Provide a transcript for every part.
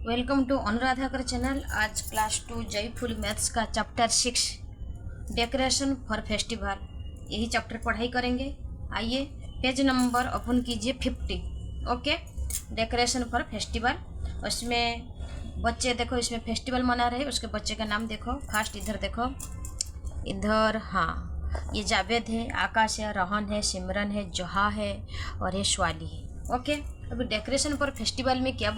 Welcome to Anuradhakar channel. आज class 2 joyful maths का chapter 6 decoration for festival, यही chapter पढ़ाई करेंगे। आइए पेज नंबर ओपन कीजिए 50। Okay, decoration for festival. उसमें बच्चे देखो, इसमें फेस्टिवल मना रहे, उसके बच्चे का नाम देखो। फर्स्ट इधर देखो, इधर हाँ, ये जावेद है, आकाश है, रोहन है, सिमरन है, जोहा है और ये स्वाली है। ओके, अभी डेकोरेशन फॉर फेस्टिवल में क्या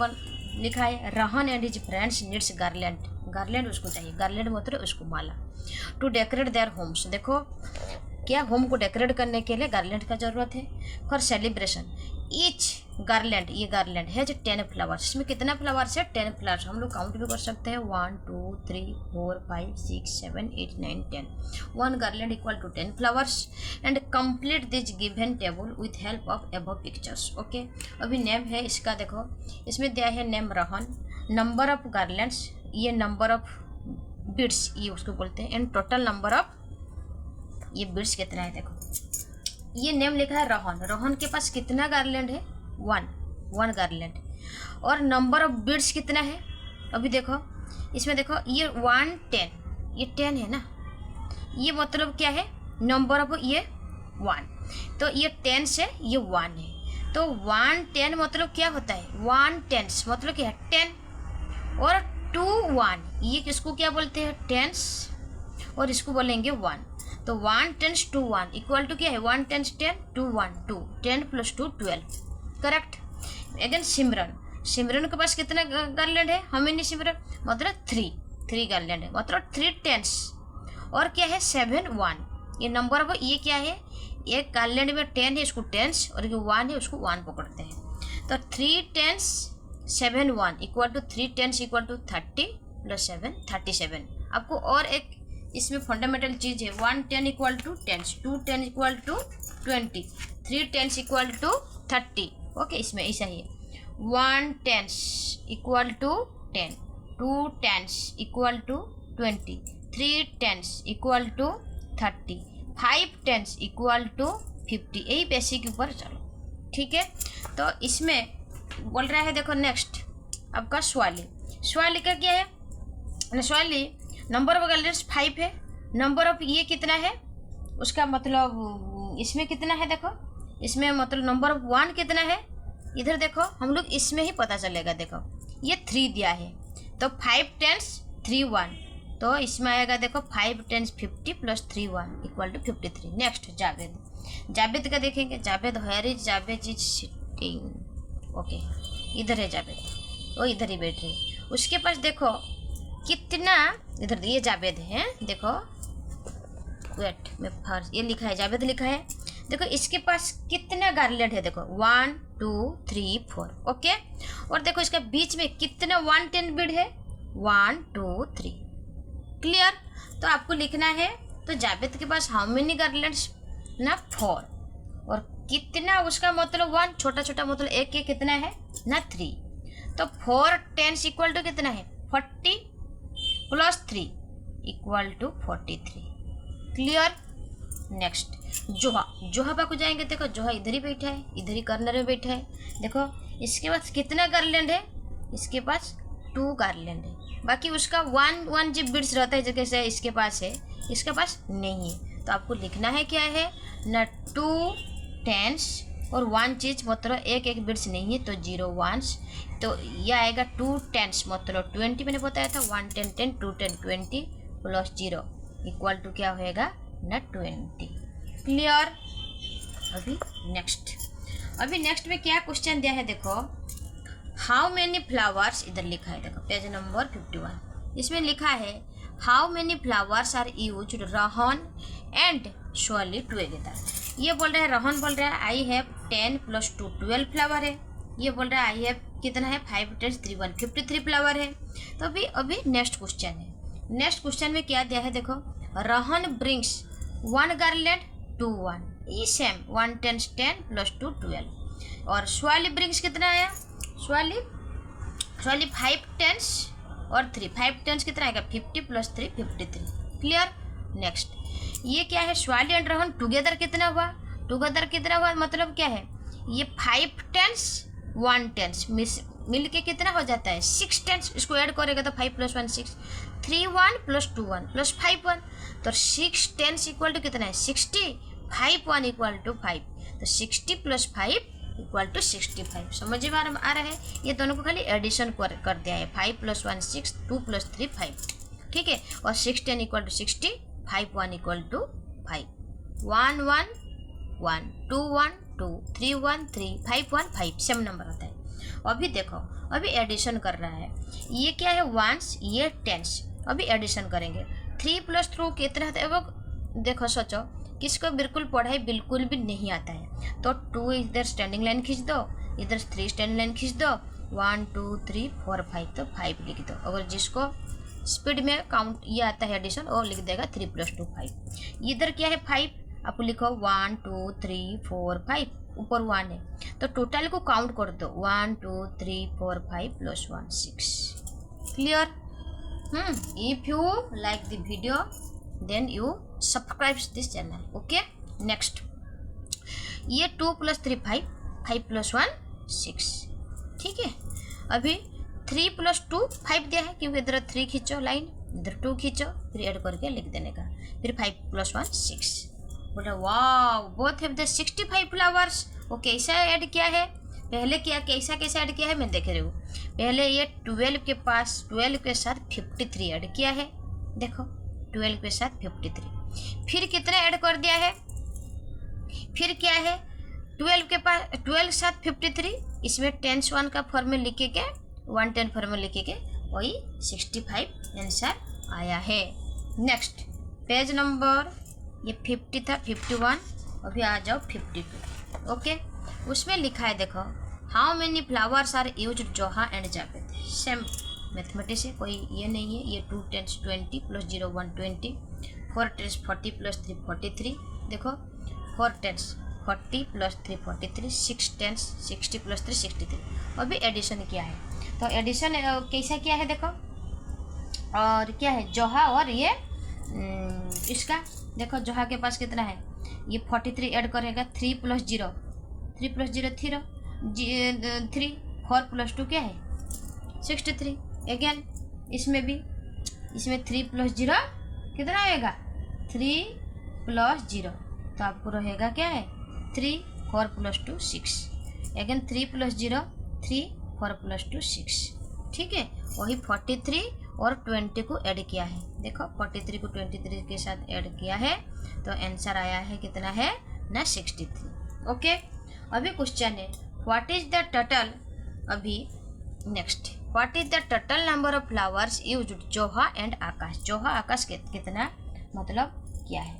लिखा है? Rohan and his friends needs garland. Garland उसको चाहिए, गार्लैंड मतलब उसको माला, टू डेकोरेट देयर होम्स। देखो क्या, होम को डेकोरेट करने के लिए गार्लैंड का जरूरत है। फॉर सेलिब्रेशन ईच गार्लैंड, ये गार्लैंड हैज 10 फ्लावर्स। इसमें कितना फ्लावर्स है? 10 फ्लावर्स। हम लोग काउंट भी कर सकते हैं, 1 2 3 4 5 6 7 8 9 10। 1 garland equal to 10 flowers and complete this given table with help of above pictures. Okay, अभी नेम है इसका, देखो इसमें दिया है name Rohan, number of garlands, ये नंबर ऑफ बीड्स ये उसको बोलते हैं, एंड टोटल नंबर ऑफ ये बीड्स कितना है। देखो ये नेम लिखा है रोहन, रोहन के पास कितना गार्लैंड है? 1 गार्लैंड। और नंबर ऑफ बीड्स कितना है? अभी देखो इसमें देखो, ये 1 10, ये 10 है ना, ये मतलब क्या है? नंबर ऑफ ये 1, तो ये 10 से ये 1 है, तो 1 10 मतलब क्या होता है? 1 10 मतलब क्या है? 10 और 2 1, ये किसको क्या बोलते हैं? टेंस, और इसको बोलेंगे 1। तो 1 10 2 1 इक्वल टू क्या है? 1 10 10 2 1 2, 10 + 2 12। करेक्ट। अगेन सिमरन, सिमरन के पास कितना गार्लैंड है? हम नहीं, सिमरन मतलब 3 गार्लैंड है, मतलब 3 टेंस। और क्या है? 7 1, ये नंबर ऑफ ये क्या है? एक गार्लैंड में 10 है, इसको टेंस, और जो 1 है उसको 1 पकड़ते हैं। तो 3 tens 7 1 equal to 3 tens equal to 30 + 7 37। आपको और एक इसमें फंडामेंटल चीज़ है, 1 10 equal to 10, 2 10 equal to 20, 3 10 equal to 30। Okay, इसमें ऐसा ही है, 1 10 equal to 10, 2 10 equal to 20, 3 10 equal to 30, 5 10 equal to 50। यही बेसिक के ऊपर चलो, ठीक है। तो इसमें बोल रहा है, देखो नेक्स्ट आपका स्वाली, स्वाली का क्या है? स्वाली नंबर ऑफ गार्लैंड्स 5 है, नंबर ऑफ ये कितना है उसका मतलब इसमें कितना है? देखो इसमें मतलब नंबर ऑफ 1 कितना है? इधर देखो, हम लोग इसमें ही पता चलेगा। देखो ये 3 दिया है, तो 5 10 3 1, तो इसमें आएगा देखो 5 10 50 + 3 1 equal to 53। Next Javed, Javed का देखेंगे। Javed, where is Javed is sitting. Okay, इधर है जावेद, वो इधर ही बैठ रहे। उसके पास देखो कितना, इधर ये जावेद है, देखो वेट में फर्स्ट ये लिखा है, जावेद लिखा है। देखो इसके पास कितना गार्लैंड है? देखो 1 2 3 4। ओके, और देखो इसका बीच में कितना 1 10 बीड है? 1 2 3। क्लियर। तो आपको लिखना है, तो जावेद के पास हाउ मेनी गार्लैंड्स ना? 4, और कितना उसका मतलब 1 छोटा छोटा मतलब एक कितना है ना? 3। तो 4 10 इक्वल टू कितना है? 40 + 3 इक्वल टू 43। क्लियर। नेक्स्ट जोहा, जोहा पाको जाएंगे। देखो जोहा इधर ही बैठा है, इधर ही कॉर्नर में बैठा है। देखो इसके पास कितना गार्लैंड है? इसके पास 2 गार्लैंड है, बाकी उसका 1 1 जो बीड्स रहता है जैसे इसके पास है, इसके पास नहीं है। तो आपको लिखना है क्या है ना? 2 10 और 1 चीज मतलब एक बीड्स नहीं है, तो 0 1, तो यह आएगा 2 10 मतलब 20 मैंने बताया था। 1 10 10 2 10 20 + 0 इक्वल टू क्या होएगा ना? 20। क्लियर। अभी नेक्स्ट में क्या क्वेश्चन दिया है? देखो हाउ मेनी फ्लावर्स, इधर लिखा है, देखो पेज नंबर 51। इसमें लिखा है how many flowers are use Rohan and Swali together. ये बोल रहा है, रोहन बोल रहा है आई हैव 10 + 2 12 फ्लावर है। ये बोल रहा है आई हैव कितना है? 5 10 3 1 53 फ्लावर है। तो अभी नेक्स्ट क्वेश्चन है। नेक्स्ट क्वेश्चन में क्या दिया है? देखो रोहन ब्रिंग्स 1 गार्लैंड 2 1, ये सेम 1 10 10 + 2 12। और स्वाली ब्रिंग्स कितना आया? स्वाली 5 10 और 3, 5 10 कितना आएगा? 50 + 3 53। क्लियर। नेक्स्ट ये क्या है? स्वाली एंड रोहन टुगेदर कितना हुआ? टुगेदर कितना हुआ मतलब क्या है? ये 5 10 1 10 मिल के कितना हो जाता है 6 टेंस। इसको ऐड करेगा तो 5 + 1 6, 3 1 + 2 1 + 5 1, तो 6 टेंस इक्वल टू कितना है 60, 5 1 इक्वल टू 5, तो 60 + 5 इक्वल टू 65। समझ में आ रहा है। ये दोनों को खाली एडिशन कर दिया है, 5 + 1 6, 2 + 3 5, ठीक है। और 6 10 equal to 60, 5 1 equal to 5, 1 1 1 2 1 2 3 1 3 5 1 5, same number होता है। अभी देखो, अभी एडिशन कर रहा है। ये क्या है वंस, ये टेंस। अभी एडिशन करेंगे। 3 + 2 कितना होता है वो देखो, सोचो किसको बिल्कुल पढ़ाई बिल्कुल भी नहीं आता है तो 2 इधर स्टैंडिंग लाइन खींच दो, इधर 3 स्टैंडिंग लाइन खींच दो, 1 2 3 4 5, तो 5 लिख दो। अगर जिसको स्पीड में काउंट ये आता है एडिशन, वो लिख देगा 3 + 2 5। इधर क्या है 5, आप लिखो 1 2 3 4 5, ऊपर 1 है तो टोटल को काउंट कर दो, 1 2 3 4 5 + 1 6। Clear? If you like the video then you subscribe this channel, okay। next ये 2 + 3 5, 5 + 1 6, ठीक है। अभी 3 + 2 5 दिया है क्योंकि इधर 3 खींचो लाइन, इधर 2 खींचो, फिर ऐड करके लिख देने का, फिर 5 + 1 6। बोले वाह, बोथ हैव द 65 फ्लावर्स। वो कैसा ऐड किया है, पहले किया कैसा ऐड किया है मैं देख रही हूँ। पहले ये 12 के पास 12 के साथ 53 ऐड किया है, देखो 12 के साथ 53, फिर कितना ऐड कर दिया है, फिर क्या है 12 के पास 12 के साथ 53, इसमें 10 1 का फॉर्म में लिखे के 1 10 फॉर्म में लिखे के वही 65 आंसर आया है। नेक्स्ट पेज नंबर, ये 50 था 51, अभी आ जाओ 52, ओके। उसमें लिखा है देखो, how many flowers are used Joha and Javed. Same mathematics है, कोई ये नहीं है। ये 2 10 20 + 0 1 20, 4 10 40 + 3 43, देखो 4 10 40 + 3 43, 6 10 60 + 3 63। अभी एडिशन किया है, तो एडिशन कैसा किया है देखो, और क्या है जोहा और ये इसका देखो, जोहा के पास कितना है, ये 43 ऐड करेगा, 3 + 0 3 + 0 3, 4 + 2 क्या है 63। अगेन इसमें भी, इसमें 3 + 0 कितना आएगा 3 + 0, तो आपको रहेगा क्या है 3, 4 + 2 6। अगेन 3 + 0 3, 4 + 2 6, ठीक है। वही 43 और 20 को ऐड किया है, देखो 43 को 23 के साथ ऐड किया है, तो आंसर आया है कितना है ना 63, ओके। अभी क्वेश्चन है व्हाट इज द टोटल, अभी next what is the total number of flowers used Joha and आकाश। जोहा आकाश कितना मतलब क्या है,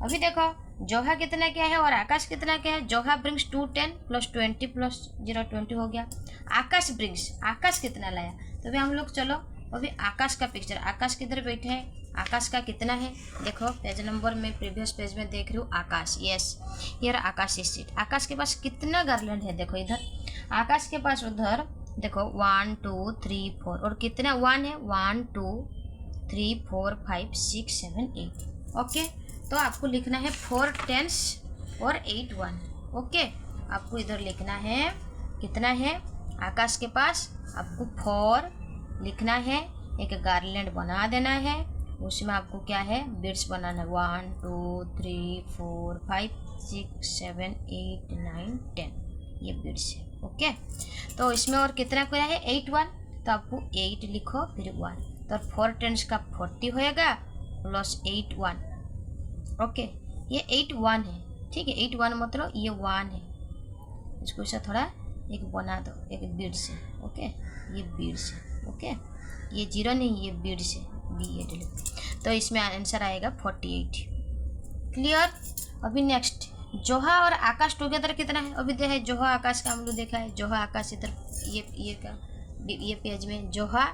अभी देखो जोहा कितना क्या है और आकाश कितना क्या है। जोहा ब्रिंग्स 2 10 + 20 + 0 20 हो गया। आकाश ब्रिंग्स, आकाश कितना लाया, तो अभी हम लोग चलो अभी आकाश का पिक्चर, आकाश किधर बैठे हैं, आकाश का कितना है देखो, पेज नंबर में प्रीवियस पेज में देख रही हूँ आकाश, यस ये रहा आकाश इस सीट। आकाश के पास कितना गार्लैंड है देखो, इधर आकाश के पास उधर देखो 1 2 3 4, और कितना 1 है 1 2 3 4 5 6 7 8, ओके। तो आपको लिखना है 4 10 और 8 1, ओके। आपको इधर लिखना है कितना है आकाश के पास, आपको 4 लिखना है, एक गार्लैंड बना देना है, उसमें आपको क्या है बीड्स बनाना है 1 2 3 4 5 6 7 8 9 10, ये बीड्स है, ओके। तो इसमें और कितना क्या है 8 1, तो आपको 8 लिखो फिर 1, तो 4 10 का 40 होएगा प्लस 8 1, ओके। ये 8 1 है, ठीक है। 8 1 मतलब ये 1 है, इसको ऐसा थोड़ा एक बना दो, एक बीड्स है, ओके। ये बीड्स है, ओके। ये 0 नहीं, ये बीड्स है, B8, तो इसमें आंसर आएगा 48, क्लियर। अभी नेक्स्ट जोहा और आकाश टुगेदर कितना है, अभी देखा है जोहा आकाश का हम लोग देखा है, जोहा आकाश इधर ये पेज में जोहा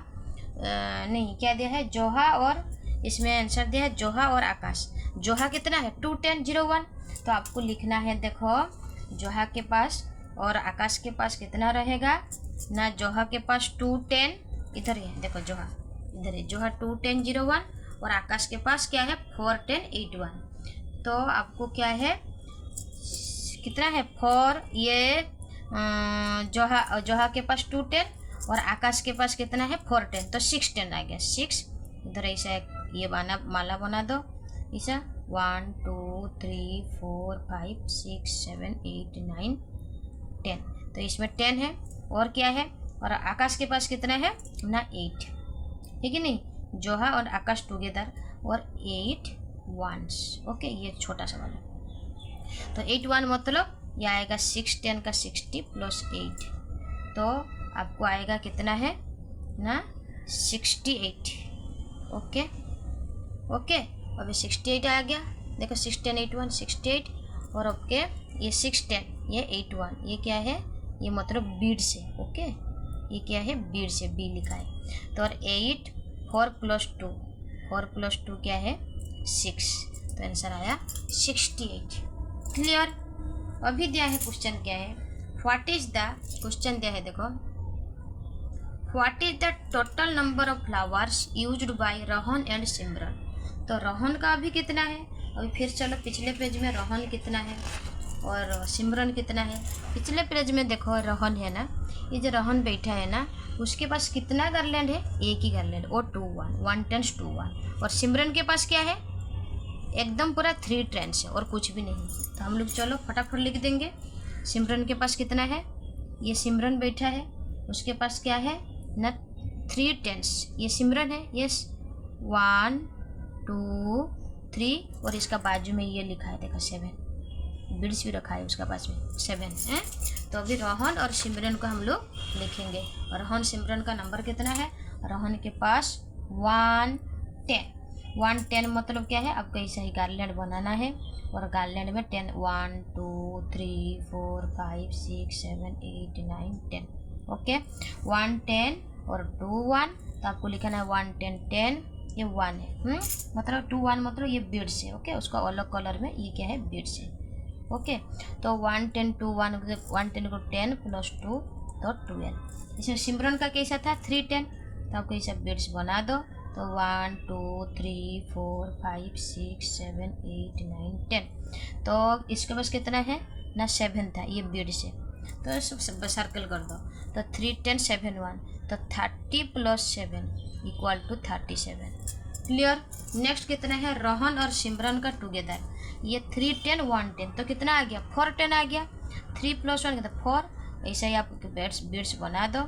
नहीं क्या दिया है, जोहा और इसमें आंसर दिया है जोहा और आकाश। जोहा कितना है 2 10 0 1, तो आपको लिखना है देखो जोहा के पास और आकाश के पास कितना रहेगा ना, जोहा के पास 2 10 इधर है देखो, जोहा इधर है, जोहा 2 10 0 1 और आकाश के पास क्या है 4 10 8 1, तो आपको क्या है कितना है 4, ये जोहा के पास 2 10 और आकाश के पास कितना है 4 10, तो 6 10 आ गया 6। इधर ऐसा ये माला बना दो ऐसा 1 2 3 4 5 6 7 8 9 10, तो इसमें 10 है और क्या है, और आकाश के पास कितना है ना 8, ठीक है नहीं, जोहा और आकाश टुगेदर और 8 1s। ओके, ये छोटा सा वाला, तो 8 1 मतलब ये आएगा 6 10 का 60 प्लस 8, तो आपको आएगा कितना है ना 68। ओके ओके, अभी 68 आ गया, देखो 6 10 8 1 68, और ओके ये 6 10 ये 8 1, ये क्या है, ये मतलब बीड से। ओके, ये क्या है बीड से, बी लिखा है, तो और 8 4 प्लस 2 4 प्लस 2 क्या है 6, तो आंसर आया 68। क्लियर। अभी दिया है क्वेश्चन क्या है, व्हाट इज द, क्वेश्चन दिया है देखो, what is the total number of flowers used by Rohan and Simran. तो रोहन का अभी कितना है, अभी फिर चलो पिछले पेज में रोहन कितना है और सिमरन कितना है। पिछले पेज में देखो रोहन है ना, ये जो रोहन बैठा है ना उसके पास कितना गार्लैंड है, एक ही गार्लैंड, और 2 1 1 10 2 1, और सिमरन के पास क्या है एकदम पूरा 3 ट्रेंड्स है और कुछ भी नहीं। तो हम लोग चलो फटाफट लिख देंगे, सिमरन के पास कितना है, ये सिमरन बैठा है उसके पास क्या है ना 3 टेंस, ये सिमरन है, यस 1 2 3, और इसका बाजू में ये लिखा है देखो 7, बिड्स भी रखा है उसका पास में 7 है। तो अभी रोहन और सिमरन को हम लोग लिखेंगे, और रोहन सिमरन का नंबर कितना है, रोहन के पास 1 10 1 10 मतलब क्या है, आपको ऐसा ही गार्लैंड बनाना है, और गार्लैंड में 10 1 2 3 4 5 6 7 8 9 10। ओके, 1 10 और 2 1, तो आपको लिखना है 1 10 10, ये 1 है, मतलब 2 1 मतलब ये बीड्स है। ओके, उसका अलग कलर में ये क्या है बीड्स है। ओके, तो 1 10 2 1 1 10 को 10 प्लस 2 तो 12। इसमें सिमरन का कैसा था 3 10, तो आपको ये सब बीड्स बना दो, तो 1 2 3 4 5 6 7 8 9 10, तो इसके पास कितना है ना 7 था, ये बीड्स है, तो सब सर्कल कर दो, तो 3 10 7 1, तो 30 plus 7 equal to 37। Clear. Next कितना है रोहन और सिमरन का टुगेदर, ये 3 10 1 10, तो कितना आ गया 4 10 आ गया, 3 प्लस 1 तो 4, ऐसा ही आप बीड्स बना दो,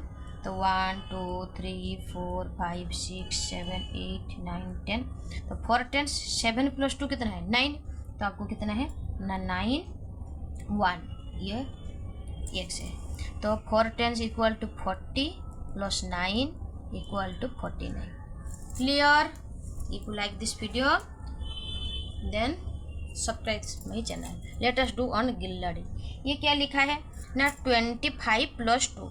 तो 1 2 3 4 5 6 7 8 9 10, तो 4 10 7 प्लस 2 कितना है 9, तो आपको कितना है ना 9 1, ये x है, तो 4 10 equal to 40 plus 9 equal to 49। Clear. If you like this video then subscribe my channel. Let us do on गिल्लड़ी। ये क्या लिखा है ना 25 प्लस 2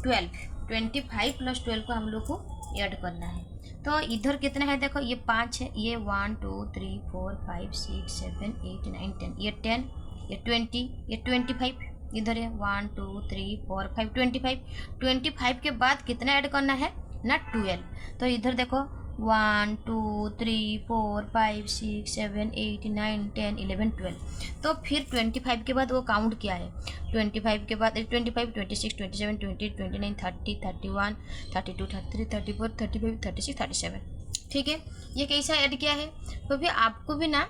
12, 25 प्लस 12 को हम लोग को ऐड करना है, तो इधर कितना है देखो, ये 5 है, ये 1 2 3 4 5 6 7 8 9 10, ये 10, ये 20, ये 25, इधर है 1 2 3 4 5 25 के बाद कितना ऐड करना है ना 12, तो इधर देखो 1 2 3 4 5 6 7 8 9 10 11 12, तो फिर 25 के बाद वो काउंट किया है, 25 के बाद 25 26 27 28 29 30 31 32 33 34 35 36 37। ठीक है, ये कैसा ऐड किया है, तो भी आपको भी ना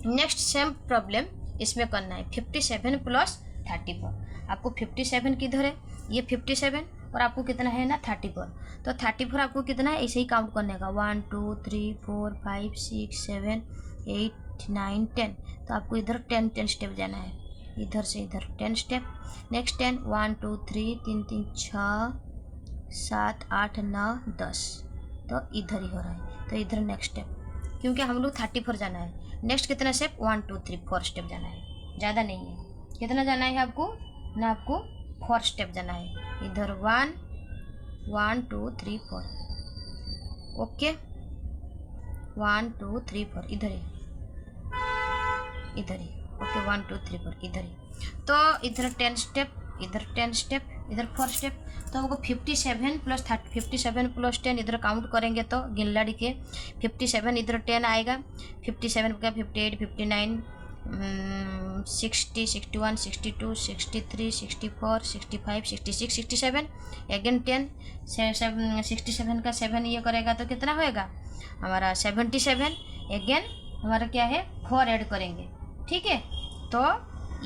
नेक्स्ट सेम प्रॉब्लम इसमें करना है। 57 प्लस 34, आपको 57 किधर है, ये 57 और आपको कितना है ना 34, तो 34 आपको कितना है ऐसे ही काउंट करने का 1 2 3 4 5 6 7 8 9 10, तो आपको इधर 10 स्टेप जाना है, इधर से इधर 10 स्टेप, नेक्स्ट 10 1 2 3 3 3 6 7 8 9 10, तो इधर ही हो रहा है, तो इधर नेक्स्ट स्टेप, क्योंकि हम लोग 34 जाना है। नेक्स्ट कितना स्टेप 1 2 3 4 स्टेप जाना है, ज़्यादा नहीं है, कितना जाना है आपको ना, आपको 4 स्टेप जाना है, इधर 1 1 2 3 4, ओके 1 2 3 4 इधर ही ओके 1 2 3 4 इधर ही, तो इधर 10 स्टेप, इधर 10 स्टेप, इधर 4 स्टेप, तो हमको 57 प्लस 57 प्लस 10 इधर काउंट करेंगे तो गिल्लाड़ी के 57 इधर 10 आएगा, 57 का 58 59 60, 61, 62, 63, 64, 65, 66, 67, अगेन 10, 67 का 7 ये करेगा तो कितना होएगा हमारा 77, अगेन हमारा क्या है 4 ऐड करेंगे, ठीक है। तो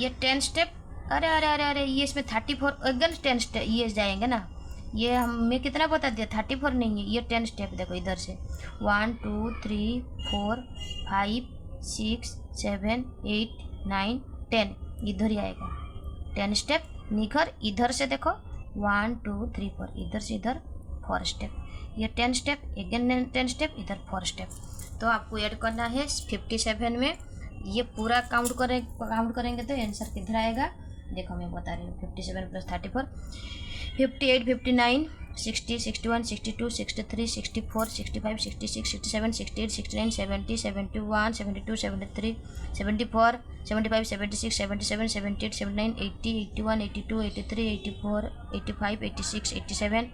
ये 10 स्टेप, अरे अरे अरे अरे ये इसमें 34 अगेन 10 स्टेप ये जाएंगे ना, ये हमें कितना बता दिया 34 नहीं है, ये 10 स्टेप देखो इधर से 1 2 3 4 5 6 7 8 9 10 इधर ही आएगा 10 स्टेप, निखर इधर से देखो 1 2 3 4 इधर से इधर 4 स्टेप, ये 10 स्टेप अगेन 10 स्टेप इधर 4 स्टेप। तो आपको ऐड करना है 57 में, ये पूरा काउंट करेंगे तो आंसर किधर आएगा, देखो मैं बता रही हूँ 57 प्लस 34 58 59 60 61 62 63 64 65 66 67 68 69 70 71 72 73 74 75 76 77 78 79 80 81 82 83 84 85 86 87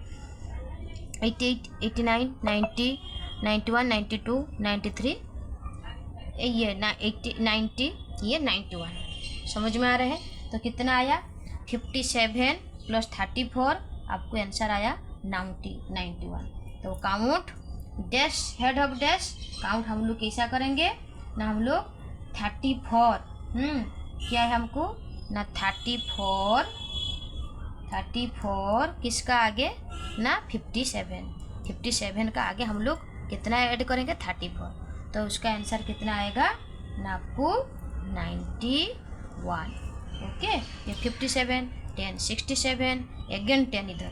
88 89 90 91 92 93 ये 90 ये 91। समझ में आ रहा है। तो कितना आया 57 प्लस 34 आपको आंसर आया 91। तो count dash head of dash count हम लोग कैसा करेंगे ना, हम लोग 34 क्या है हमको ना 34 किसका आगे ना 57 का आगे हम लोग कितना ऐड करेंगे 34, तो उसका आंसर कितना आएगा ना आपको 91। ओके, ये 57 10 67 अगेन 10 इधर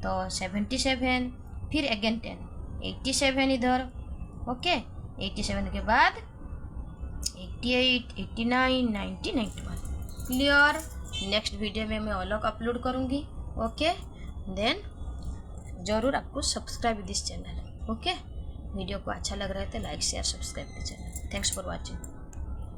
तो 77 फिर अगेन 10 87 इधर। ओके, 87 के बाद 88 89 90 91। क्लियर। नेक्स्ट वीडियो में मैं अलग अपलोड करूँगी। ओके, देन ज़रूर आपको subscribe this channel. Okay, video को अच्छा लग रहा है तो like share subscribe the channel. Thanks for watching.